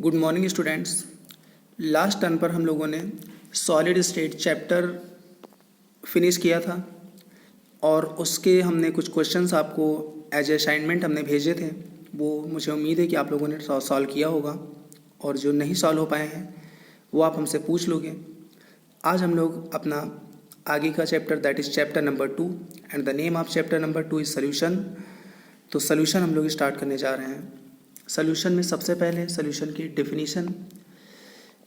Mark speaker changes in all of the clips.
Speaker 1: Good morning students. Last turn पर हम लोगों ने सॉलिड स्टेट चैप्टर फिनिश किया था और उसके हमने कुछ क्वेश्चंस आपको एज ए असाइनमेंट हमने भेजे थे। वो मुझे उम्मीद है कि आप लोगों ने सॉल्व किया होगा और जो नहीं सॉल्व हो पाए हैं वो आप हमसे पूछ लोगे। आज हम लोग अपना आगे का chapter that is chapter number 2 and the name of chapter number 2 is solution. तो सोल्यूशन हम लोग स्टार्ट करने जा रहे हैं। सोल्यूशन में सबसे पहले सोल्यूशन की definition.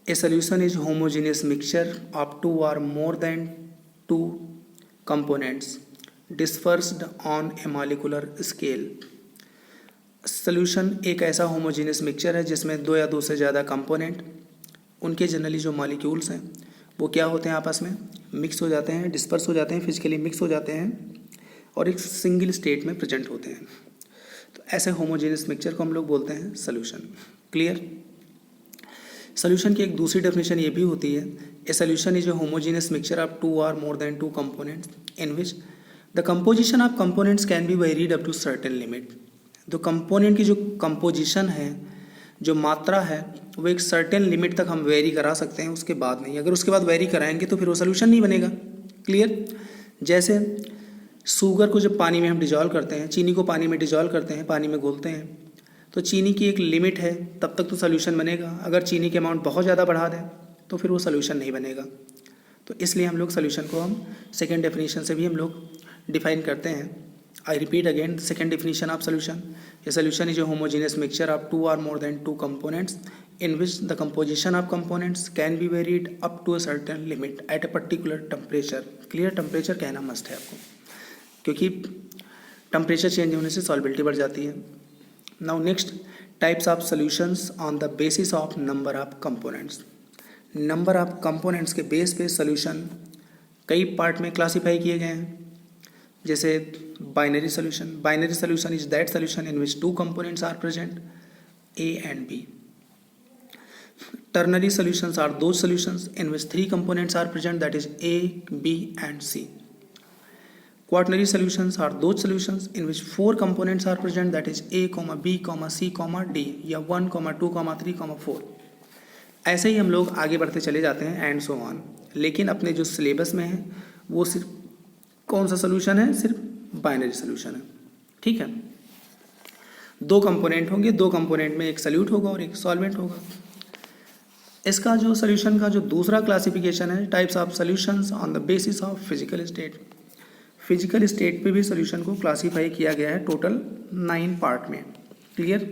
Speaker 1: A solution is homogeneous mixture of two और more than two components dispersed on a molecular scale. Solution एक ऐसा होमोजेनियस मिक्सचर है जिसमें दो या दो से ज़्यादा कंपोनेंट, उनके जनरली जो मॉलिक्यूल्स हैं वो क्या होते हैं, आपस में मिक्स हो जाते हैं, डिस्पर्स हो जाते हैं, फिजिकली मिक्स हो जाते हैं और एक सिंगल स्टेट में प्रेजेंट होते हैं। तो ऐसे होमोजेनियस मिक्सचर को हम लोग बोलते हैं सोल्यूशन। क्लियर। सोल्यूशन की एक दूसरी डेफिनेशन ये भी होती है, a solution is a homogeneous mixture of two और more than two components in which the composition of components can be varied up to certain limit. तो कंपोनेंट की जो कंपोजिशन है, जो मात्रा है, वो एक सर्टेन लिमिट तक हम वेरी करा सकते हैं, उसके बाद नहीं। अगर उसके बाद वेरी कराएंगे तो फिर वो सोल्यूशन नहीं बनेगा। क्लियर। जैसे शुगर को जब पानी में हम डिजॉल्व करते हैं, चीनी को पानी में डिजॉल्व करते हैं, पानी में घोलते हैं, तो चीनी की एक लिमिट है, तब तक तो सोल्यूशन बनेगा। अगर चीनी के अमाउंट बहुत ज़्यादा बढ़ा दें तो फिर वो सोल्यूशन नहीं बनेगा। तो इसलिए हम लोग सोल्यूशन को हम सेकेंड डेफिनेशन से भी हम लोग डिफाइन करते हैं। I repeat again second definition of solution. A solution is a homogeneous mixture of two और more than two components in which the composition of components can be varied up to a certain limit at a particular temperature। Clear। Temperature कहना must है आपको, क्योंकि temperature change होने से सॉल्बिलिटी बढ़ जाती है। Now next, types of solutions on the basis of number of components. Number of components के बेस पे सॉल्यूशन कई पार्ट में क्लासीफाई किए गए हैं। जैसे binary solution. Binary solution is that solution in which two components are present, A and B. Ternary solutions are those solutions in which three components are present, that is A, B and C. Quaternary solutions are those solutions in which four components are present, that is A, B, C, D या 1, 2, 3, 4। ऐसे ही हम लोग आगे बढ़ते चले जाते हैं and so on. लेकिन अपने जो सिलेबस में है वो सिर्फ कौन सा सोल्यूशन है, सिर्फ बाइनरी सोल्यूशन है। ठीक है। दो कंपोनेंट होंगे, दो कंपोनेंट में एक सॉल्यूट होगा और एक सॉल्वेंट होगा। इसका जो सोल्यूशन का जो दूसरा क्लासिफिकेशन है, types of solutions on the basis of physical state. Physical state पे भी सोल्यूशन को क्लासीफाई किया गया है टोटल 9 पार्ट में। क्लियर।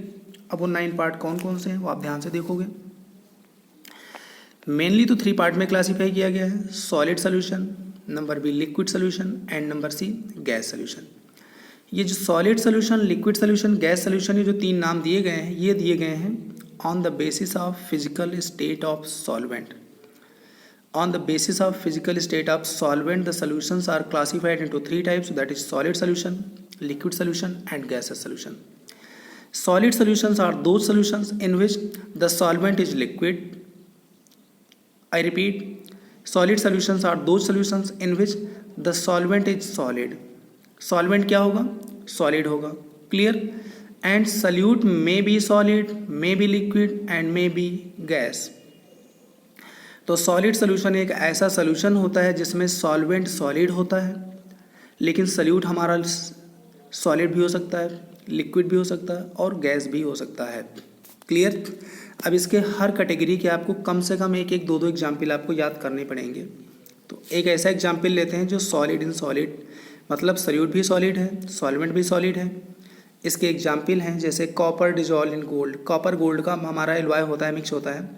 Speaker 1: अब वो 9 पार्ट कौन कौन से हैं वो आप ध्यान से देखोगे। मेनली तो 3 पार्ट में क्लासीफाई किया गया है, solid solution, number B liquid solution and number C gas solution. ये जो solid solution, liquid solution, gas solution, ये जो 3 नाम दिए गए हैं, ये दिए गए हैं on the basis of physical state of solvent। On the basis of physical state of solvent, the solutions are classified into 3 types, that is solid solution, liquid solution and gaseous solution। Solid solutions are those solutions in which the solvent is liquid। I repeat, solid solutions are those solutions in which the solvent is solid। solvent क्या होगा, solid होगा। Clear। and solute may be solid, may be liquid and may be gas। तो solid solution एक ऐसा solution होता है जिसमें solvent solid होता है, लेकिन सॉल्यूट हमारा सॉलिड भी हो सकता है, लिक्विड भी हो सकता है और गैस भी हो सकता है। क्लियर। अब इसके हर कैटेगरी के आपको कम से कम एक दो एग्जाम्पल आपको याद करने पड़ेंगे। तो एक ऐसा एग्जाम्पल लेते हैं जो सॉलिड इन सॉलिड, मतलब सॉल्यूट भी सॉलिड है, सॉल्वेंट भी सॉलिड है। इसके एग्जाम्पल हैं जैसे copper dissolve in gold. Copper gold का हमारा एलॉय होता है, मिक्स होता है,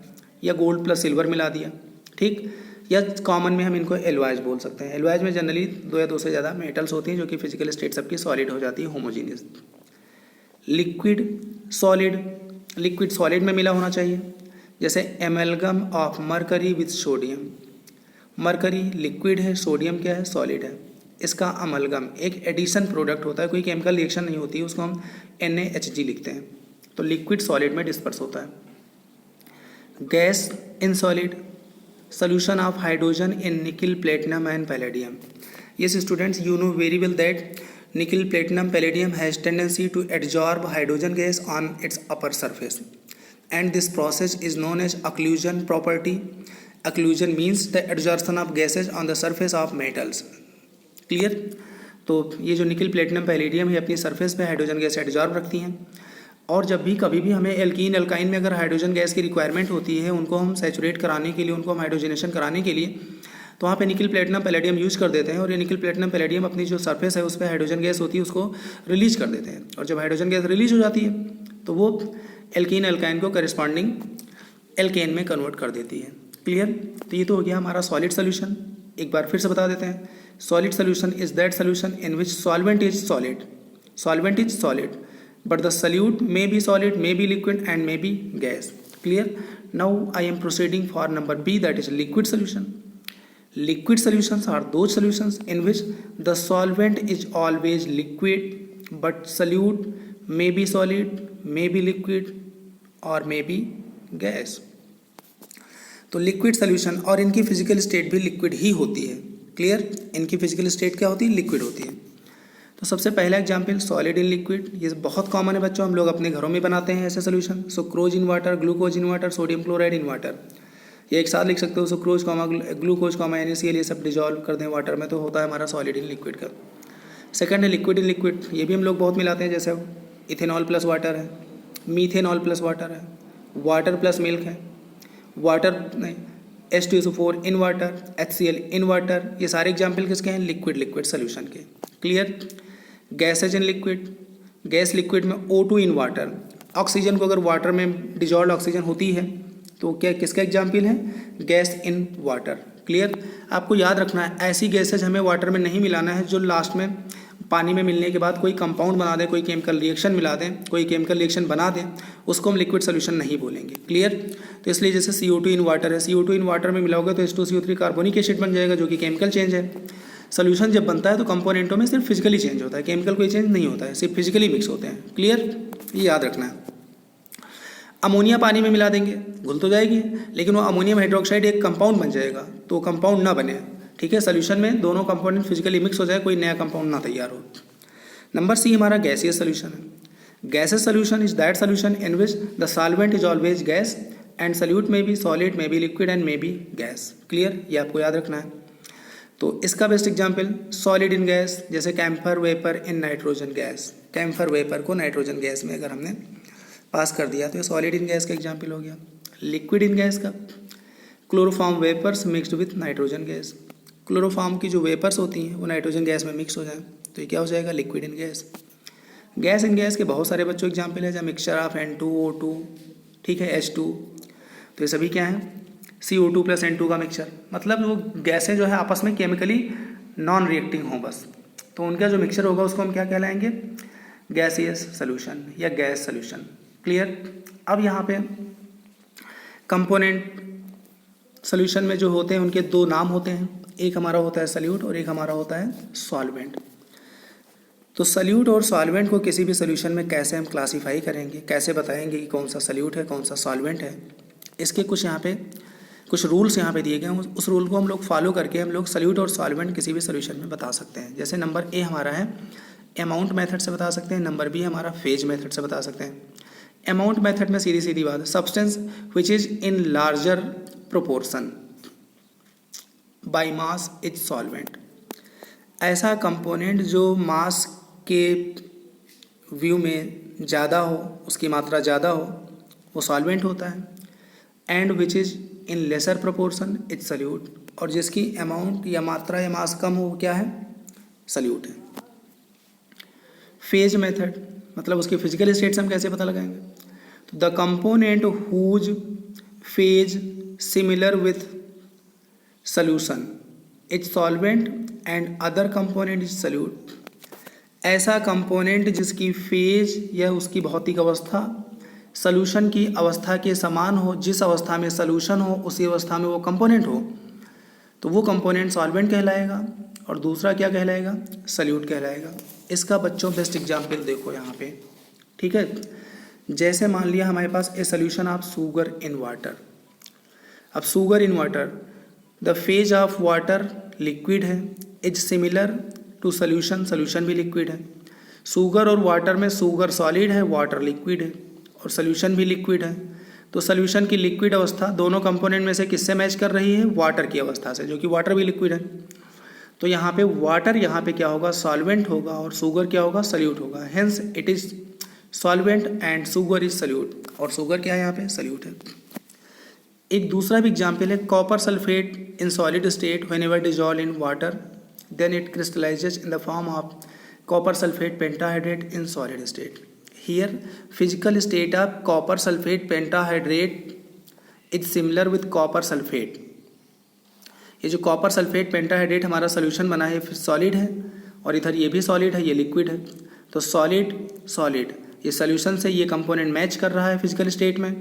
Speaker 1: या गोल्ड प्लस सिल्वर मिला दिया, ठीक। या कॉमन में हम इनको एलॉयज बोल सकते हैं। एलॉयज में जनरली 2 या 2 से ज़्यादा मेटल्स होती हैं जो कि फिजिकल स्टेट सबकी सॉलिड हो जाती है, homogeneous. Liquid solid, liquid solid में मिला होना चाहिए, जैसे amalgam of mercury with sodium. Mercury liquid है, सोडियम क्या है, सॉलिड है। इसका अमलगम एक एडिशन प्रोडक्ट होता है, कोई केमिकल रिएक्शन नहीं होती है, उसको हम NaHG लिखते हैं। तो लिक्विड सॉलिड में डिस्पर्स होता है। Gas in solid, solution of hydrogen in nickel, platinum and palladium. Yes students, you know very well that nickel, platinum, palladium has tendency to absorb hydrogen gas on its upper surface and this process is known as occlusion property. Occlusion means the adsorption of gases on the surface of metals. Clear? तो ये जो निकल platinum palladium है अपनी surface पे hydrogen gas adsorb रखती हैं, और जब भी कभी भी हमें एल्कीन अल्काइन में अगर हाइड्रोजन गैस की रिक्वायरमेंट होती है, उनको हम सैचुरेट कराने के लिए, उनको हम हाइड्रोजनेशन कराने के लिए, तो वहाँ पे निकल प्लेटिनम पैलेडियम यूज कर देते हैं, और ये निकल प्लेटिनम पैलेडियम अपनी जो सरफेस है उस पर हाइड्रोजन गैस होती है उसको रिलीज कर देते हैं, और जब हाइड्रोजन गैस रिलीज हो जाती है तो वो एल्कीन अल्काइन को करस्पॉन्डिंग एल्केन में कन्वर्ट कर देती है। क्लियर? तो ये तो हो गया हमारा सॉलिड सोल्यूशन। एक बार फिर से बता देते हैं, solid solution is that solution in which solvent is solid but the solute may be solid, may be liquid and may be gas. Clear? Now I am proceeding for number B, that is liquid solution. Liquid solutions are those solutions in which the solvent is always liquid but solute may be solid, may be liquid or may be gas. तो liquid solution और इनकी physical state भी liquid ही होती है। Clear? इनकी physical state क्या होती है? लिक्विड होती है। तो सबसे पहला एग्जाम्पल सॉलिड इन लिक्विड, ये बहुत कॉमन है बच्चों, हम लोग अपने घरों में बनाते हैं ऐसे solution. Sucrose in water, glucose in water, sodium chloride in water, ये एक साथ लिख सकते हो, sucrose comma glucose comma NaCl, ये सब डिजॉल्व कर दें वाटर में तो होता है हमारा सॉलिड इन लिक्विड का। सेकंड है लिक्विड इन लिक्विड, ये भी हम लोग बहुत मिलाते हैं, जैसे इथेनॉल प्लस वाटर है, मीथेनॉल प्लस वाटर है, वाटर प्लस मिल्क है, वाटर नहीं H2SO4 in water, HCl in water, ये सारे एग्जाम्पल किसके हैं? लिक्विड सोल्यूशन के। Clear? Gases in liquid, gas liquid में O2 इन वाटर, ऑक्सीजन को अगर वाटर में डिजॉल्व ऑक्सीजन होती है तो क्या किसका एग्जाम्पल है? Gas in water. क्लियर? आपको याद रखना है ऐसी गैसेज हमें वाटर में नहीं मिलाना है जो लास्ट में पानी में मिलने के बाद कोई कंपाउंड बना दें, कोई केमिकल रिएक्शन मिला दें, कोई केमिकल रिएक्शन बना दें, उसको हम लिक्विड सोल्यूशन नहीं बोलेंगे। क्लियर? तो इसलिए जैसे CO2 इन वाटर है, CO2 इन वाटर में मिलाओगे तो H2CO3 कार्बोनिक एसिड बन जाएगा जो कि केमिकल चेंज है। सोल्यूशन जब बनता है तो कंपोनेंटों में सिर्फ फिजिकली चेंज होता है, केमिकल कोई चेंज नहीं होता है, सिर्फ फिजिकली मिक्स होते हैं। क्लियर? ये याद रखना है। अमोनिया पानी में मिला देंगे घुल तो जाएगी, लेकिन वो अमोनियम हाइड्रोक्साइड एक कंपाउंड बन जाएगा, तो कंपाउंड ना बने। ठीक है? सोल्यूशन में दोनों कंपोनेंट फिजिकली मिक्स हो जाए, कोई नया कंपाउंड ना तैयार हो। नंबर C हमारा गैसियस सोल्यूशन है। Gaseous solution is that solution in which the solvent is always gas and solute may be solid, may be liquid and may be gas. Clear? ये आपको याद रखना है। तो इसका best example solid in gas, जैसे camphor vapour in nitrogen gas. Camphor vapour को nitrogen gas में अगर हमने पास कर दिया तो ये सॉलिड इन गैस का एग्जाम्पल हो गया। लिक्विड इन गैस का chloroform vapours mixed with nitrogen gas, chloroform की जो वेपर्स होती हैं वो नाइट्रोजन गैस में मिक्स हो जाए तो ये क्या हो जाएगा? Liquid in gas. Gas in gas के बहुत सारे बच्चों एग्जाम्पल है, जैसे मिक्सचर ऑफ N2O2, ठीक है, H2, तो ये सभी क्या हैं? CO2 प्लस N2 का मिक्सचर, मतलब वो गैसें जो है आपस में केमिकली नॉन रिएक्टिंग हों बस, तो उनका जो मिक्सचर होगा उसको हम क्या कहलाएंगे? गैसियस सोल्यूशन या गैस सोल्यूशन। क्लियर? अब यहाँ पे कंपोनेंट सोल्यूशन में जो होते हैं उनके दो नाम होते हैं, एक हमारा होता है सल्यूट और एक हमारा होता है सॉल्वेंट। तो सल्यूट और सॉल्वेंट को किसी भी सोल्यूशन में कैसे हम क्लासीफाई करेंगे, कैसे बताएंगे कि कौन सा सल्यूट है कौन सा सॉल्वेंट है, इसके कुछ यहाँ पे कुछ रूल्स यहाँ पे दिए गए हैं, उस रूल को हम लोग फॉलो करके हम लोग सल्यूट और सॉल्वेंट किसी भी सोल्यूशन में बता सकते हैं। जैसे नंबर A हमारा है अमाउंट मेथड से बता सकते हैं, नंबर B हमारा फेज मेथड से बता सकते हैं। अमाउंट मेथड में सीधी सीधी बात, substance which is in larger proportion by mass is solvent, ऐसा कंपोनेंट जो मास के व्यू में ज़्यादा हो, उसकी मात्रा ज़्यादा हो, वो सॉल्वेंट होता है। And which is in lesser proportion is solute, और जिसकी अमाउंट या मात्रा या मास कम हो क्या है? सल्यूट है। फेज मेथड मतलब उसकी फिजिकल स्टेट्स हम कैसे पता लगाएंगे? तो the component whose phase similar with solution is solvent and other component is solute, ऐसा कंपोनेंट जिसकी फेज या उसकी भौतिक अवस्था सॉल्यूशन की अवस्था के समान हो, जिस अवस्था में सॉल्यूशन हो उसी अवस्था में वो कंपोनेंट हो, तो वो कंपोनेंट सॉल्वेंट कहलाएगा, और दूसरा क्या कहलाएगा? सल्यूट कहलाएगा। इसका बच्चों बेस्ट एग्जाम्पल देखो यहाँ पे, ठीक है। जैसे मान लिया हमारे पास a solution of sugar in water. अब sugar in water, the phase of water liquid है, is similar to solution, solution भी लिक्विड है। शुगर और वाटर में शुगर सॉलिड है, वाटर लिक्विड है, और सोल्यूशन भी लिक्विड है। तो सोल्यूशन की लिक्विड अवस्था दोनों कंपोनेंट में से किससे मैच कर रही है? वाटर की अवस्था से, जो कि वाटर भी लिक्विड है। तो यहाँ पे वाटर यहाँ पे क्या होगा? सॉल्वेंट होगा, और शुगर क्या होगा? सल्यूट होगा। Hence it is solvent and sugar is solute, और शुगर क्या है? यहाँ पे सल्यूट है। एक दूसरा भी एग्जाम्पल है, copper sulphate in solid state whenever dissolve in water then it crystallises in the form of copper sulfate pentahydrate in solid state. Here physical state of copper sulfate pentahydrate is similar with copper sulfate. ये जो copper sulphate pentahydrate हमारा solution बना है solid है, और इधर ये भी सॉलिड है, ये लिक्विड है। तो सॉलिड सॉलिड ये सोल्यूशन से ये कंपोनेंट मैच कर रहा है फिजिकल स्टेट में,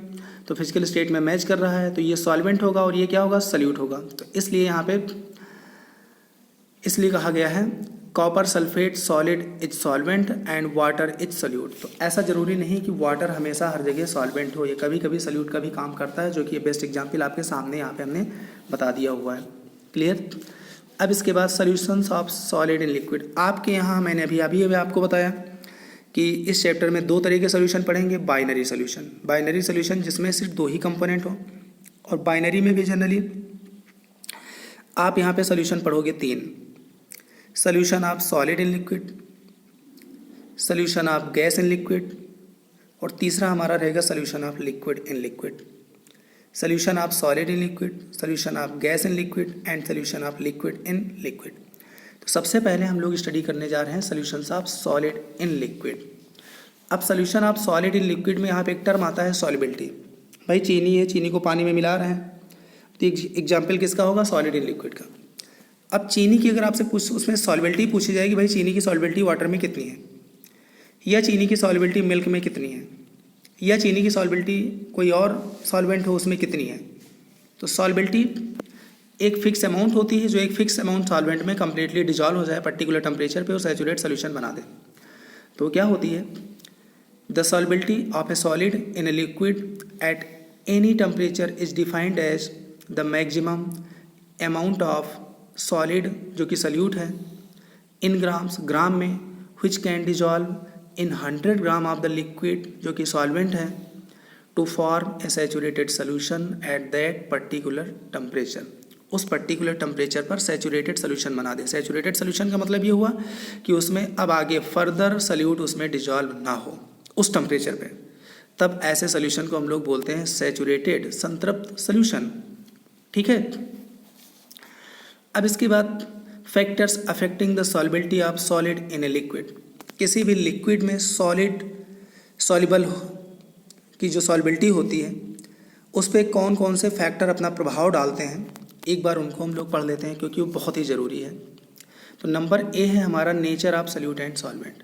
Speaker 1: तो फिजिकल स्टेट में मैच कर रहा है तो ये सॉल्वेंट होगा और ये क्या होगा? सल्यूट होगा। तो इसलिए यहाँ पे इसलिए कहा गया है copper sulphate solid is solvent and water is solute. तो ऐसा ज़रूरी नहीं कि वाटर हमेशा हर जगह सॉल्वेंट हो, ये कभी कभी सल्यूट का भी काम करता है, जो कि बेस्ट एग्जांपल आपके सामने यहाँ पे हमने बता दिया हुआ है। क्लियर? अब इसके बाद solutions of solid in liquid. आपके यहाँ मैंने अभी आपको बताया कि इस चैप्टर में दो तरह के सोल्यूशन पढ़ेंगे। बाइनरी सोल्यूशन जिसमें सिर्फ दो ही कंपोनेंट हो, और बाइनरी में भी जनरली आप यहाँ पे सोल्यूशन पढ़ोगे तीन। Solution of solid in liquid, solution of gas in liquid, और तीसरा हमारा रहेगा solution of liquid in liquid. Solution of solid in liquid, solution of gas in liquid and solution of liquid in liquid. तो सबसे पहले हम लोग study करने जा रहे हैं solutions of solid in liquid. अब solution of solid in liquid में यहाँ पे एक टर्म आता है सॉल्युबिलिटी। भाई चीनी है, चीनी को पानी में मिला रहे हैं, तो एग्जाम्पल किसका होगा? सॉलिड इन लिक्विड का। अब चीनी की अगर आपसे उसमें सॉल्युबिलिटी पूछी जाएगी, भाई चीनी की सॉल्युबिलिटी वाटर में कितनी है, या चीनी की सॉल्युबिलिटी मिल्क में कितनी है, या चीनी की सॉल्युबिलिटी कोई और सॉल्वेंट हो उसमें कितनी है। तो सॉल्युबिलिटी एक फिक्स अमाउंट होती है, जो एक फिक्स अमाउंट सॉल्वेंट में कम्प्लीटली डिजॉल्व हो जाए पर्टिकुलर टेम्परेचर पे और सैचुरेट सोल्यूशन बना दे। तो क्या होती है? The solubility of a solid in a liquid at any temperature is defined as the maximum amount of solid, जो कि सल्यूट है, इन ग्राम्स, ग्राम में, which can dissolve in 100 gram of the liquid, जो कि solvent है, to form a saturated solution at that particular temperature. उस particular temperature पर saturated solution बना दे। सैचुरेटेड सोल्यूशन का मतलब ये हुआ कि उसमें अब आगे फर्दर सल्यूट उसमें डिजॉल्व ना हो उस टेम्परेचर पे, तब ऐसे सोल्यूशन को हम लोग बोलते हैं सैचुरेटेड, संतृप्त सोल्यूशन। ठीक है। अब इसके बाद factors affecting the solubility of solid in a liquid. किसी भी लिक्विड में सॉल्युबल की जो सॉल्युबिलिटी होती है उस पर कौन कौन से फैक्टर अपना प्रभाव डालते हैं, एक बार उनको हम लोग पढ़ लेते हैं क्योंकि वो बहुत ही ज़रूरी है। तो नंबर ए है हमारा nature of solute and solvent.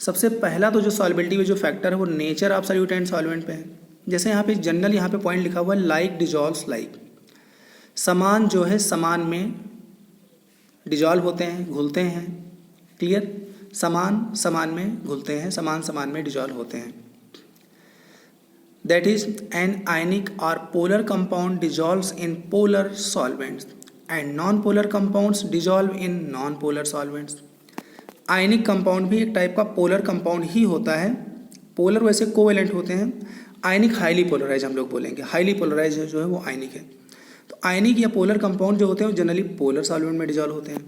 Speaker 1: सबसे पहला तो जो सॉल्युबिलिटी में जो फैक्टर है वो nature of solute and solvent पे है। जैसे यहाँ पे जनरल यहाँ पे पॉइंट लिखा हुआ है लाइक डिजॉल्व्स लाइक, समान जो है समान में डिजॉल्व होते हैं, घुलते हैं। क्लियर? समान समान में घुलते हैं, समान समान में डिजॉल्व होते हैं। दैट इज एन आयनिक और polar compound dissolves in polar solvents and non polar compounds dissolve in non polar solvents. Ionic compound भी एक टाइप का पोलर कंपाउंड ही होता है। पोलर वैसे कोवेलेंट होते हैं, आयनिक हाईली पोलराइज हम लोग बोलेंगे। हाईली पोलराइज जो है वो आयनिक है। तो आयनिक या पोलर कंपाउंड जो होते हैं वो जनरली पोलर सॉल्वेंट में डिजॉल्व होते हैं,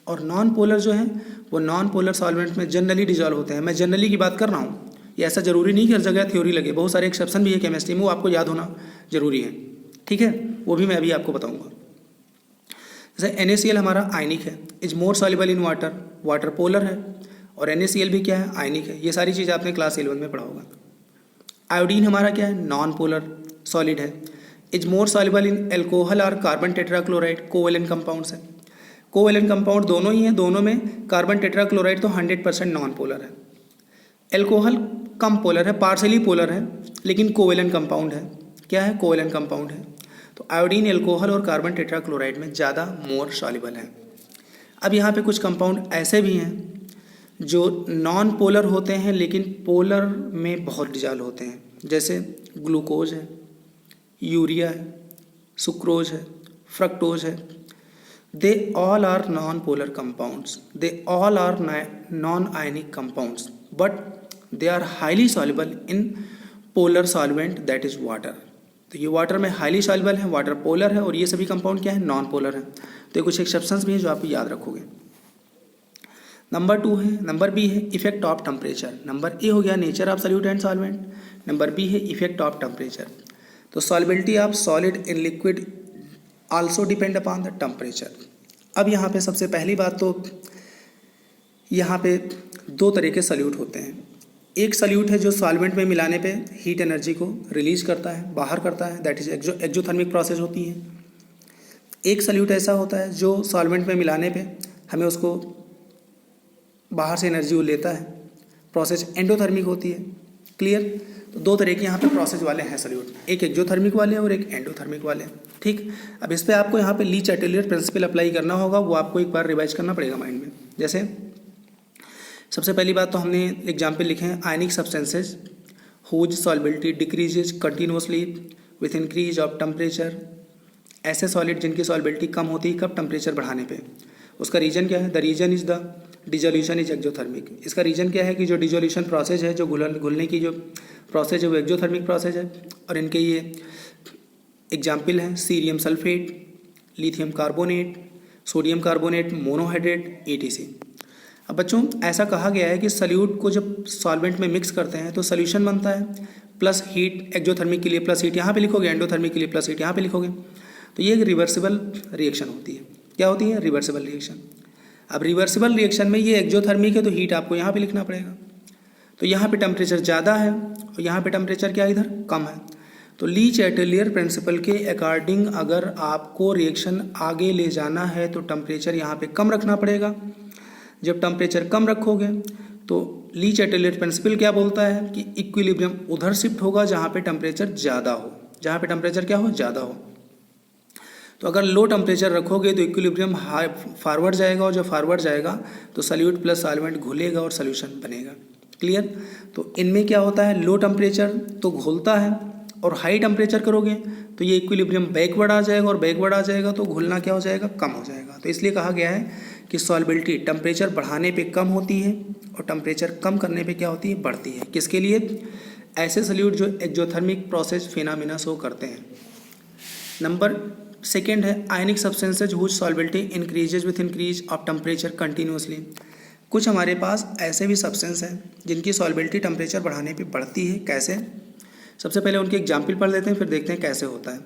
Speaker 1: और नॉन पोलर जो है वो नॉन पोलर सॉल्वेंट में जनरली डिजॉल्व होते हैं। मैं जनरली की बात कर रहा हूँ, ये ऐसा ज़रूरी नहीं कि हर जगह थ्योरी लगे, बहुत सारे एक्सेप्शन भी है केमिस्ट्री में, वो आपको याद होना जरूरी है। ठीक है, वो भी मैं अभी आपको बताऊँगा। जैसे NaCl हमारा आयनिक है, is more soluble in water, water polar है, और NaCl भी क्या है? आयनिक है। ये सारी चीज़ आपने क्लास 11 में पढ़ा होगा। आयोडीन हमारा क्या है? नॉन पोलर सॉलिड है, is more soluble in alcohol और कार्बन टेट्राक्लोराइड, कोवेलेंट कंपाउंड्स है। कोवेलेंट कंपाउंड दोनों ही हैं, दोनों में कार्बन टेट्राक्लोराइड तो 100% नॉन पोलर है। एल्कोहल कम पोलर है, पार्शली पोलर है, लेकिन कोवेलेंट कंपाउंड है। क्या है? कोवेलेंट कंपाउंड है। तो आयोडीन एल्कोहल और कार्बन टेट्राक्लोराइड में ज़्यादा मोर सॉल्युबल है। अब यहाँ पे कुछ कंपाउंड ऐसे भी हैं जो नॉन पोलर होते हैं लेकिन पोलर में बहुत डिजॉल्व होते हैं, जैसे ग्लूकोज है, यूरिया है, सुक्रोज है, फ्रक्टोज है। They all are non polar compounds, they all are non ionic compounds, but they are highly soluble in polar solvent that is water. तो ये वाटर में हाईली सॉल्युबल है, वाटर पोलर है, और ये सभी कंपाउंड क्या है, नॉन पोलर है। तो ये कुछ एक्सेप्शंस भी हैं जो आप याद रखोगे। नंबर 2 है, नंबर बी है effect of temperature. Number A हो गया nature of solute and solvent, number B है इफेक्ट ऑफ टेम्परेचर। तो solubility of solid in liquid also depend upon the temperature. अब यहाँ पे सबसे पहली बात तो यहाँ पे दो तरह के सॉल्यूट होते हैं। एक सॉल्यूट है जो सॉल्वेंट में मिलाने पे हीट एनर्जी को रिलीज करता है, बाहर करता है, दैट इज एक्जोथर्मिक प्रोसेस होती है। एक सॉल्यूट ऐसा होता है जो सॉल्वेंट में मिलाने पे हमें उसको बाहर से एनर्जी वो लेता है, प्रोसेस एंडोथर्मिक होती है। क्लियर? तो दो तरह के यहाँ पे प्रोसेस वाले हैं सॉल्यूट, एक एक्जोथर्मिक वाले और एक एंडोथर्मिक वाले। ठीक, अब इस पे आपको यहाँ पे ली चैटेलियर प्रिंसिपल अप्लाई करना होगा, वो आपको एक बार रिवाइज करना पड़ेगा माइंड में। जैसे सबसे पहली बात तो हमने एग्जाम्पल लिखे हैं, ionic substances whose solubility decreases continuously with increase of temperature. ऐसे सॉलिड जिनकी सॉल्बिलिटी कम होती है कब, टेम्परेचर बढ़ाने पे। उसका रीजन क्या है, the reason is the dissolution is exothermic. इसका रीजन क्या है कि जो डिजोल्यूशन प्रोसेस है, जो घुलने की जो प्रोसेस है वो एक्जोथर्मिक प्रोसेस है। और इनके ये एग्जाम्पल हैं cerium sulphate, lithium carbonate, sodium carbonate, monohydrate, ETC। अब बच्चों ऐसा कहा गया है कि सॉल्यूट को जब सॉल्वेंट में मिक्स करते हैं तो सोल्यूशन बनता है प्लस हीट, एक्जोथर्मिक के लिए प्लस हीट यहाँ पे लिखोगे, एंडोथर्मिक के लिए प्लस हीट यहाँ पे लिखोगे। तो ये एक रिवर्सिबल रिएक्शन होती है। क्या होती है, रिवर्सिबल रिएक्शन। अब रिवर्सिबल रिएक्शन में ये एक्जोथर्मिक है तो हीट आपको यहाँ पे लिखना पड़ेगा। तो यहाँ पे टेम्परेचर ज़्यादा है और यहाँ पे टेम्परेचर क्या इधर कम है। तो ली चैटेलियर प्रिंसिपल के अकॉर्डिंग अगर आपको रिएक्शन आगे ले जाना है तो टेम्परेचर यहाँ पे कम रखना पड़ेगा। जब टेम्परेचर कम रखोगे तो ली चैटेलियर प्रिंसिपल क्या बोलता है कि इक्विलिब्रियम उधर शिफ्ट होगा जहाँ पे टेम्परेचर ज़्यादा हो, जहाँ पे टेम्परेचर क्या हो, ज़्यादा हो। तो अगर लो टेम्परेचर रखोगे तो इक्विलिब्रियम हाई फॉरवर्ड जाएगा, और जब फॉरवर्ड जाएगा तो सॉल्यूट प्लस सॉल्वेंट घुलेगा और सॉल्यूशन बनेगा। क्लियर? तो इनमें क्या होता है, लो टेम्परेचर तो घुलता है और हाई टेम्परेचर करोगे तो ये इक्विलिब्रियम बैकवर्ड आ जाएगा, और बैकवर्ड आ जाएगा तो घुलना क्या हो जाएगा, कम हो जाएगा। तो इसलिए कहा गया है कि सॉल्बिलिटी टेम्परेचर बढ़ाने पे कम होती है और टेम्परेचर कम करने पे क्या होती है, बढ़ती है। किसके लिए? ऐसे सॉल्यूट जो एक्जोथर्मिक प्रोसेस फिनोमेना शो करते हैं। नंबर सेकेंड है ionic substances whose solubility increases with increase of temperature continuously. कुछ हमारे पास ऐसे भी सब्सटेंस हैं जिनकी सॉल्बिलिटी टेम्परेचर बढ़ाने पे बढ़ती है। कैसे? सबसे पहले उनके एग्जाम्पल पढ़ लेते हैं, फिर देखते हैं कैसे होता है।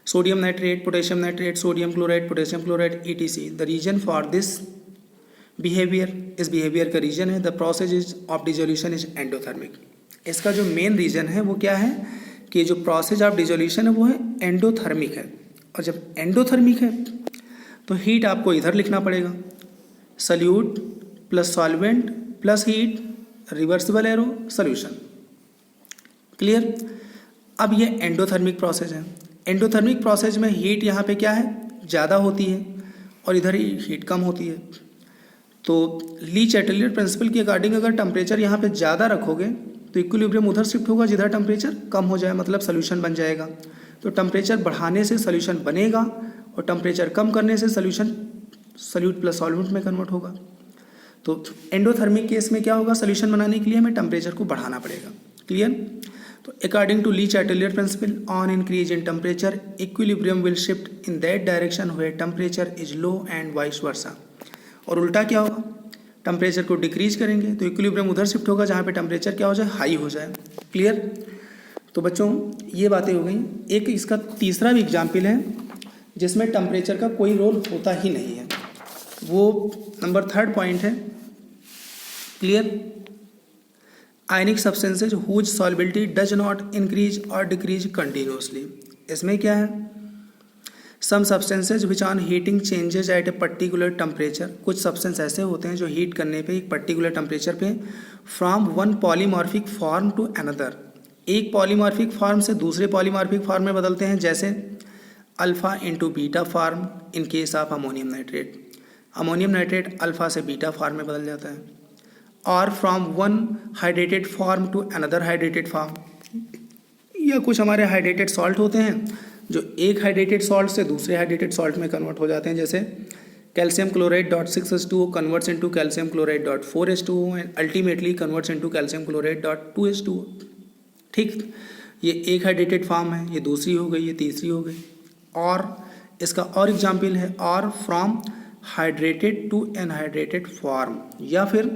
Speaker 1: Sodium nitrate, potassium nitrate, sodium chloride, potassium chloride, ETC। The reason for this behaviour, इस बिहेवियर का रीजन है the process is of dissolution is endothermic. इसका जो मेन रीजन है वो क्या है कि जो प्रोसेस ऑफ डिजोल्यूशन है वो है एंडोथर्मिक है। और जब एंडोथर्मिक है तो हीट आपको इधर लिखना पड़ेगा, solute plus solvent plus heat, reversible arrow, solution. Clear? अब ये एंडोथर्मिक प्रोसेस है। एंडोथर्मिक प्रोसेस में हीट यहाँ पे क्या है, ज़्यादा होती है और इधर ही हीट कम होती है। तो ली चैटेलियर प्रिंसिपल के अकॉर्डिंग अगर टेम्परेचर यहाँ पे ज़्यादा रखोगे तो इक्विलिब्रियम उधर शिफ्ट होगा जिधर टेम्परेचर कम हो जाए, मतलब सोल्यूशन बन जाएगा। तो टेम्परेचर बढ़ाने से सोल्यूशन बनेगा और टेम्परेचर कम करने से सोल्यूशन सॉल्यूट प्लस सॉल्वेंट में कन्वर्ट होगा। तो एंडोथर्मिक केस में क्या होगा, सोल्यूशन बनाने के लिए हमें टेम्परेचर को बढ़ाना पड़ेगा। क्लियर? तो according to Le Chatelier principle on increase in temperature equilibrium will shift in that direction where temperature is low and vice versa. और उल्टा क्या होगा, टेम्परेचर को डिक्रीज करेंगे तो इक्विलिब्रियम उधर शिफ्ट होगा जहाँ पे टेम्परेचर क्या हो जाए, हाई हो जाए। क्लियर? तो बच्चों ये बातें हो गई। एक इसका तीसरा भी एग्जाम्पल है जिसमें टेम्परेचर का कोई रोल होता ही नहीं है, वो नंबर 3rd पॉइंट है। Clear? Ionic substances whose solubility does not increase और डिक्रीज कंटिन्यूसली। इसमें क्या है, some substances which on heating changes at a particular temperature. कुछ सब्सटेंस ऐसे होते हैं जो हीट करने पे एक पर्टिकुलर टेम्परेचर पे from one polymorphic form to another, एक पॉलीमॉर्फिक फॉर्म से दूसरे पॉलीमॉर्फिक फॉर्म में बदलते हैं, जैसे alpha into beta form in case of ammonium nitrate. Ammonium nitrate alpha से बीटा फॉर्म में बदल जाता है। और from one hydrated form to another hydrated form, या कुछ हमारे हाइड्रेटेड सॉल्ट होते हैं जो एक हाइड्रेटेड सॉल्ट से दूसरे हाइड्रेटेड सॉल्ट में कन्वर्ट हो जाते हैं, जैसे calcium chloride .6H2O converts into calcium chloride .4H2O and ultimately converts into calcium chloride .2H2O। ठीक, ये एक हाइड्रेटेड फॉर्म है, ये दूसरी हो गई, ये तीसरी हो गई। और इसका और एग्जाम्पल है और फ्रॉम हाइड्रेटेड टू एनहाइड्रेटेड फॉर्म, या फिर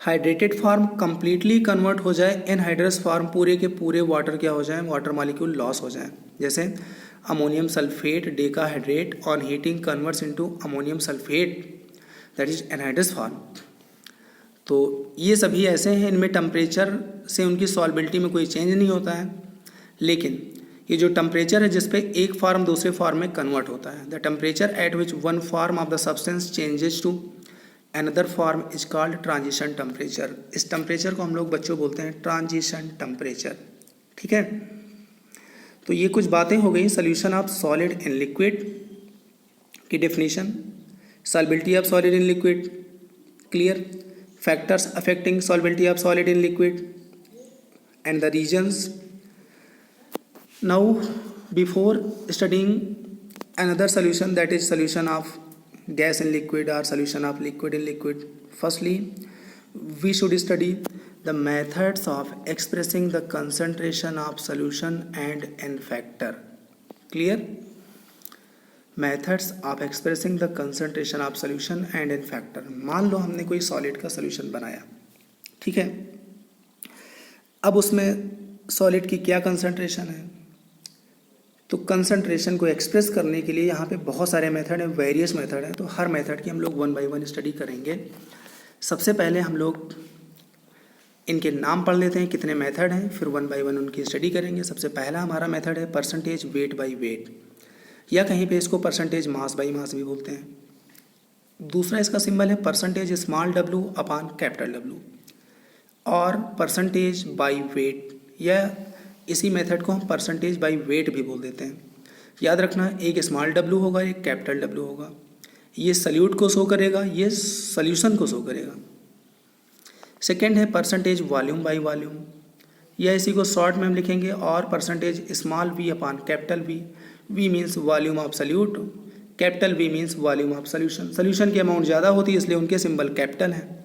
Speaker 1: हाइड्रेटेड फॉर्म कंप्लीटली कन्वर्ट हो जाए, एनहाइड्रस फॉर्म पूरे के पूरे वाटर क्या हो जाए, वाटर मॉलिक्यूल लॉस हो जाए। जैसे ammonium sulphate decahydrate on heating converts into ammonium sulphate, that is anhydrous form. तो ये सभी ऐसे हैं, इनमें टेम्परेचर से उनकी सॉल्बिलिटी में कोई चेंज नहीं होता है, लेकिन ये जो टेम्परेचर है जिस पे एक फॉर्म दूसरे फॉर्म में कन्वर्ट होता है, the temperature at which one form of the substance changes to another form is called transition temperature. इस टेम्परेचर को हम लोग बच्चों बोलते हैं ट्रांजिशन टेम्परेचर। ठीक है, तो ये कुछ बातें हो गई solution of solid in liquid की definition, solubility of solid in liquid clear, factors affecting solubility of solid in liquid and the regions. Now before studying another solution, that is solution of gas in liquid or solution of liquid in liquid, firstly we should study the methods of expressing the concentration of solution and n factor. Clear? Methods of expressing the concentration of solution and in factor. मान लो हमने कोई solid का solution बनाया, ठीक है, अब उसमें solid की क्या कंसनट्रेशन है, तो कंसनट्रेशन को एक्सप्रेस करने के लिए यहाँ पे बहुत सारे मेथड हैं, वेरियस मेथड हैं, तो हर मेथड की हम लोग वन बाय वन स्टडी करेंगे। सबसे पहले हम लोग इनके नाम पढ़ लेते हैं, कितने मेथड हैं, फिर वन बाय वन उनकी स्टडी करेंगे। सबसे पहला हमारा मेथड है परसेंटेज वेट बाय वेट, या कहीं पे इसको परसेंटेज मास बाई मास भी बोलते हैं। दूसरा इसका सिंबल है percentage small w upon capital W, और परसेंटेज बाई वेट, या इसी मेथड को हम परसेंटेज बाई वेट भी बोल देते हैं। याद रखना, एक स्मॉल w होगा, एक कैपिटल W होगा। ये सल्यूट को शो करेगा, ये सॉल्यूशन को शो करेगा। सेकेंड है परसेंटेज वॉल्यूम बाई वॉल्यूम, या इसी को शॉर्ट में हम लिखेंगे और percentage small v upon capital V। V means volume of solute, capital V means volume of solution. Solution की अमाउंट ज़्यादा होती है इसलिए उनके सिंबल कैपिटल है,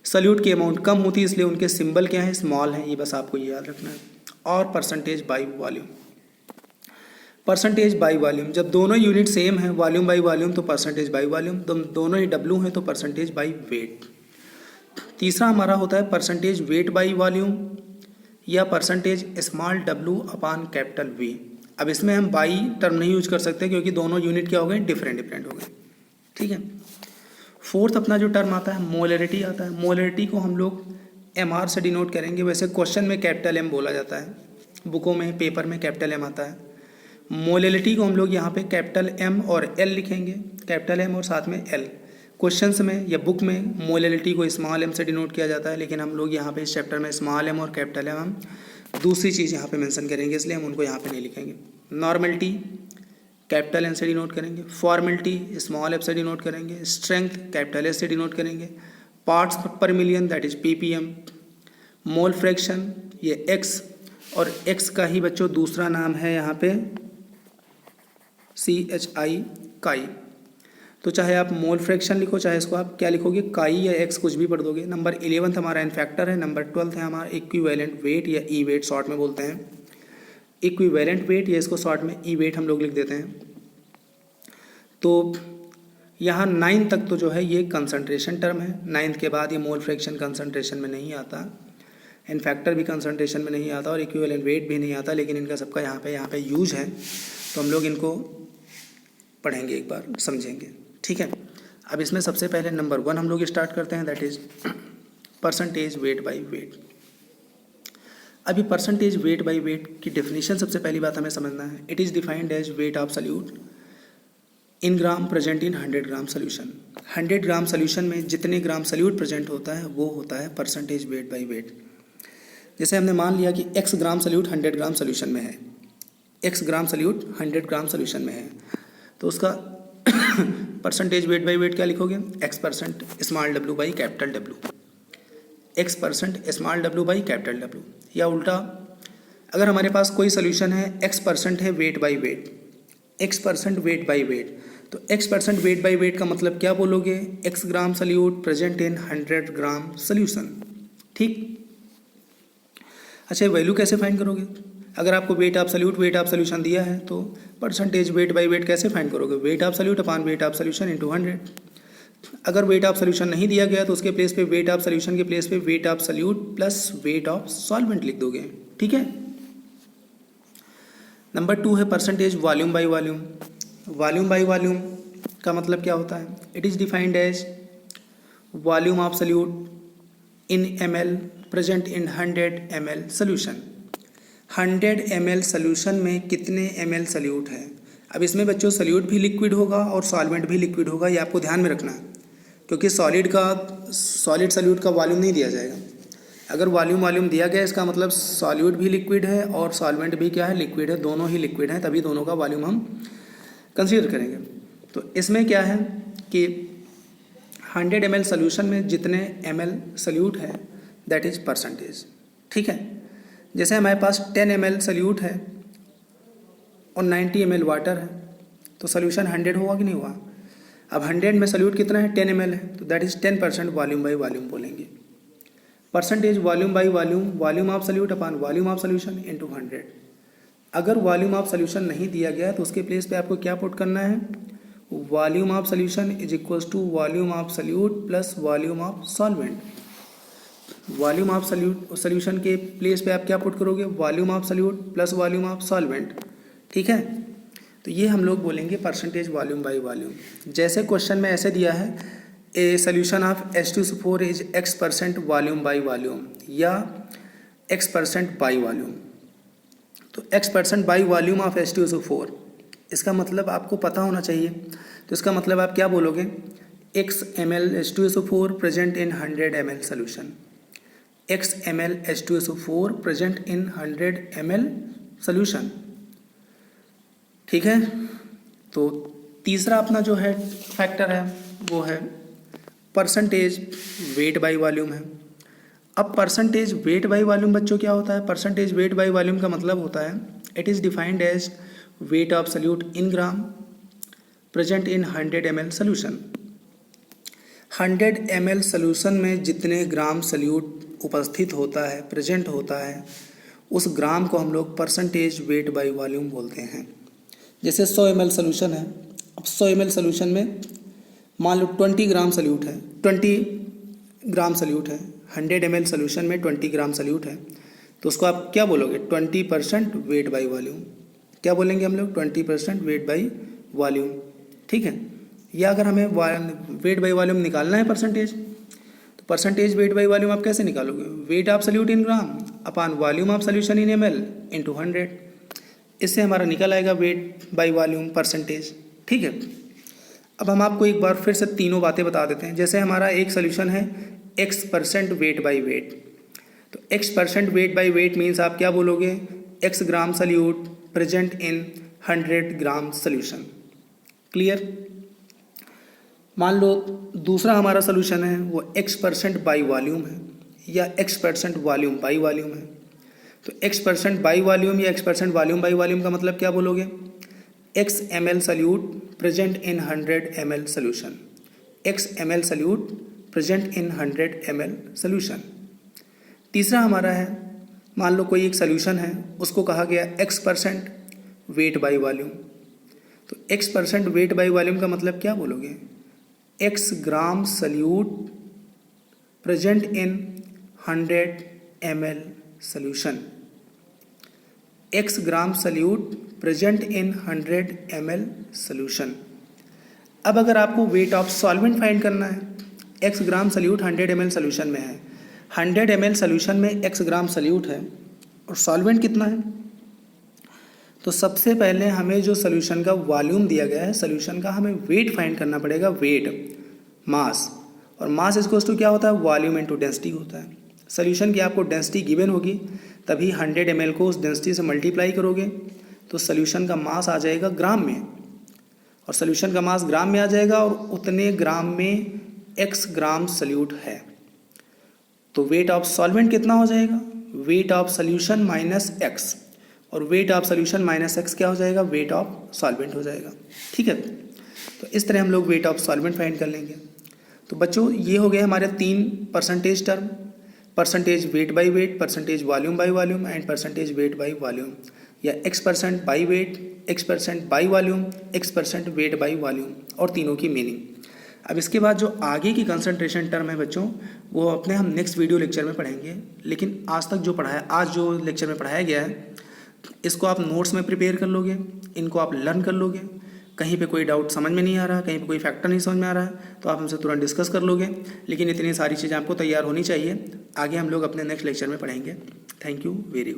Speaker 1: सल्यूट की अमाउंट कम होती है इसलिए उनके सिंबल क्या है, स्मॉल है। ये बस आपको ये याद रखना है। और percentage by volume, percentage by volume, जब दोनों यूनिट सेम है, वॉल्यूम बाई वॉल्यूम, तो परसेंटेज बाई वॉल्यूम, तो दोनों ही W हैं तो परसेंटेज बाई वेट। तीसरा हमारा होता है परसेंटेज वेट बाई वॉल्यूम, या percentage small w upon capital V। अब इसमें हम बाई टर्म नहीं यूज कर सकते क्योंकि दोनों यूनिट क्या हो गए, डिफरेंट हो गए। ठीक है, फोर्थ अपना जो टर्म आता है मोलरिटी आता है। मोलरिटी को हम लोग MR से डिनोट करेंगे। वैसे क्वेश्चन में कैपिटल M बोला जाता है, बुकों में पेपर में कैपिटल M आता है। मोलरिटी को हम लोग यहाँ पे कैपिटल M और L लिखेंगे, कैपिटल M और साथ में L। क्वेश्चंस में या बुक में मोलरिटी को स्मॉल m से डिनोट किया जाता है, लेकिन हम लोग यहाँ पे इस चैप्टर में स्मॉल m और कैपिटल M हम दूसरी चीज़ यहाँ पे मेंशन करेंगे, इसलिए हम उनको यहाँ पे नहीं लिखेंगे। नॉर्मलिटी कैपिटल N से डिनोट करेंगे, फॉर्मेलिटी स्मॉल f से डिनोट करेंगे, स्ट्रेंथ कैपिटल S से डिनोट करेंगे, पार्ट्स पर million that is ppm, mole fraction ये x, और x का ही बच्चों दूसरा नाम है यहाँ पे CHI काई। तो चाहे आप मोल फ्रैक्शन लिखो, चाहे इसको आप क्या लिखोगे, काई या एक्स, कुछ भी पढ़ दोगे। नंबर 11 हमारा इन फैक्टर है। नंबर 12 है हमारा इक्विवेलेंट वेट या ई वेट शॉर्ट में बोलते हैं। इक्विवेलेंट वेट या इसको शॉर्ट में ई वेट हम लोग लिख देते हैं। तो यहाँ 9 तक तो जो है ये कंसंट्रेशन टर्म है। 9 के बाद ये मोल फ्रैक्शन कंसंट्रेशन में नहीं आता, इन फैक्टर भी कंसंट्रेशन में नहीं आता और इक्विवेलेंट वेट भी नहीं आता, लेकिन इनका सबका यहाँ पे यूज है, तो हम लोग इनको पढ़ेंगे, एक बार समझेंगे। ठीक है, अब इसमें सबसे पहले नंबर 1 हम लोग स्टार्ट करते हैं, that is percentage weight by weight. अभी परसेंटेज वेट बाई वेट की डेफिनेशन सबसे पहली बात हमें समझना है। It is defined as weight of solute in gram present in 100 gram solution. 100 gram solution में जितने ग्राम सल्यूट प्रेजेंट होता है वो होता है परसेंटेज वेट बाई वेट। जैसे हमने मान लिया कि x gram salute 100 gram solution में है, x gram salute 100 gram solution में है, तो उसका परसेंटेज वेट बाई वेट क्या लिखोगे, x% small w by capital W, x% small w by capital W। या उल्टा, अगर हमारे पास कोई सोल्यूशन है x% है weight by weight, x% weight by weight, तो x% वेट बाई वेट का मतलब क्या बोलोगे, x gram solute present in 100 gram solution. ठीक, अच्छा, वैल्यू कैसे फाइंड करोगे? अगर आपको weight absolute weight of solution दिया है तो परसेंटेज वेट बाई वेट कैसे फाइंड करोगे? Weight absolute upon weight of solution into 100। अगर वेट ऑफ सोल्यूशन नहीं दिया गया तो उसके प्लेस पे वेट ऑफ सोल्यूशन के प्लेस पे weight of solute plus weight of solvent लिख दोगे। ठीक है। नंबर 2 है percentage volume by volume. Volume by volume का मतलब क्या होता है? It is defined as volume of solute in ml present in 100 ml solution. 100 ml solution में कितने ml सोल्यूट है? अब इसमें बच्चों सोल्यूट भी लिक्विड होगा और सॉल्वेंट भी लिक्विड होगा, ये आपको ध्यान में रखना है, क्योंकि सॉलिड सोल्यूट का वॉल्यूम नहीं दिया जाएगा। अगर वॉल्यूम दिया गया इसका मतलब सॉल्यूट भी लिक्विड है और सॉल्वेंट भी क्या है? लिक्विड है। दोनों ही लिक्विड हैं, तभी दोनों का वॉल्यूम हम कंसीडर करेंगे। तो इसमें क्या है कि 100 ml सोल्यूशन में जितने ml सोल्यूट है दैट इज परसेंटेज। ठीक है। जैसे हमारे पास 10 ml सोल्यूट है और 90 ml वाटर है तो सोल्यूशन 100 हुआ कि नहीं हुआ? अब 100 में सोल्यूट कितना है? 10 ml है, तो that is 10% volume by volume बोलेंगे। Percentage volume by volume, volume of solute upon volume of solution into 100। अगर वॉल्यूम ऑफ सोल्यूशन नहीं दिया गया तो उसके प्लेस पे आपको क्या पुट करना है? Volume of solution is equals to volume of solute plus volume of solvent. Volume of solution के प्लेस पे आप क्या पुट करोगे? Volume of solute plus volume of solvent. ठीक है। तो ये हम लोग बोलेंगे परसेंटेज वॉल्यूम बाई वॉल्यूम। जैसे क्वेश्चन में ऐसे दिया है a solution of H2SO4 is X% volume by volume या X% बाई वॉल्यूम। तो X% by volume of H2SO4 इसका मतलब आपको पता होना चाहिए। तो इसका मतलब आप क्या बोलोगे? X ml H2SO4 present in 100 ml solution. X ml H2SO4 present in 100 ml solution. ठीक है। तो तीसरा अपना जो है फैक्टर है वो है परसेंटेज वेट बाई वॉल्यूम है। अब परसेंटेज वेट बाई वॉल्यूम बच्चों क्या होता है? परसेंटेज वेट बाई वॉल्यूम का मतलब होता है it is defined as weight of solute in gram present in 100 ml solution. 100 ml solution में जितने ग्राम सोल्यूट उपस्थित होता है, प्रेजेंट होता है, उस ग्राम को हम लोग परसेंटेज वेट बाई वॉल्यूम बोलते हैं। जैसे 100 ml सोल्यूशन है, अब 100 ml सोल्यूशन में मान लो 20 ग्राम सोल्यूट है, 20 ग्राम सोल्यूट है, 100 ml सोल्यूशन में 20 ग्राम सोल्यूट है, तो उसको आप क्या बोलोगे? 20% वेट बाई वॉल्यूम। क्या बोलेंगे हम लोग? 20% वेट बाई वॉल्यूम। ठीक है। या अगर हमें वेट बाई वॉल्यूम निकालना है परसेंटेज, तो परसेंटेज वेट बाई वॉल्यूम आप कैसे निकालोगे? Wait of solute in gram upon volume of solution in ml into 100। इससे हमारा निकल आएगा वेट बाई वॉल्यूम परसेंटेज। ठीक है। अब हम आपको एक बार फिर से तीनों बातें बता देते हैं। जैसे हमारा एक सोल्यूशन है X% वेट बाई वेट, तो X% weight by wait means आप क्या बोलोगे? X gram solute present in 100 gram solution. Clear? मान लो दूसरा हमारा सोल्यूशन है वो X% बाई वॉल्यूम है या X% वॉल्यूम बाई वॉल्यूम है। तो X% बाई वॉल्यूम या X% वॉल्यूम बाई वॉल्यूम का मतलब क्या बोलोगे? X ml solute present in 100 ml solution. X ml solute present in 100 ml solution. तीसरा हमारा है, मान लो कोई एक सोल्यूशन है, उसको कहा गया X% वेट बाई वॉल्यूम। तो X% वेट बाई वॉल्यूम का मतलब क्या बोलोगे? X gram solute present in 100 ml solution. X gram solute present in 100 ml solution. अब अगर आपको वेट ऑफ सॉल्वेंट फाइंड करना है, X ग्राम सोल्यूट 100 ml सोल्यूशन में है, 100 ml सोल्यूशन में X ग्राम सोल्यूट है और सॉल्वेंट कितना है, तो सबसे पहले हमें जो सोल्यूशन का वॉल्यूम दिया गया है, सोल्यूशन का हमें वेट फाइंड करना पड़ेगा। वेट मास, और मास इक्वल्स टू क्या होता है? वॉल्यूम इनटू डेंसिटी होता है। सोल्यूशन की आपको डेंसिटी गिवन होगी, तभी 100 ml को उस डेंसिटी से मल्टीप्लाई करोगे तो सोल्यूशन का मास आ जाएगा ग्राम में, और सोल्यूशन का मास ग्राम में आ जाएगा और उतने ग्राम में X ग्राम सोल्यूट है। तो वेट ऑफ सॉल्वेंट कितना हो जाएगा? Wait of solution minus X, और wait of solution minus X क्या हो जाएगा? वेट ऑफ सॉल्वेंट हो जाएगा। ठीक है। तो इस तरह हम लोग वेट ऑफ सॉल्वेंट फाइंड कर लेंगे। तो बच्चों ये हो गए हमारे 3 percentage term. Percentage weight by wait, percentage volume by volume and percentage weight by volume, या x% by weight, x% by volume, x% weight by volume, और तीनों की मीनिंग। अब इसके बाद जो आगे की कंसंट्रेशन टर्म है बच्चों, वो अपने हम नेक्स्ट वीडियो लेक्चर में पढ़ेंगे। लेकिन आज तक जो पढ़ाया, आज जो लेक्चर में पढ़ाया गया है, इसको आप नोट्स में प्रिपेयर कर लोगे, इनको आप लर्न कर लोगे। कहीं पे कोई डाउट समझ में नहीं आ रहा, कहीं पे कोई फैक्टर नहीं समझ में आ रहा है, तो आप हमसे तुरंत डिस्कस कर लोगे। लेकिन इतनी सारी चीज़ें आपको तैयार होनी चाहिए, आगे हम लोग अपने नेक्स्ट लेक्चर में पढ़ेंगे। Thank you very much.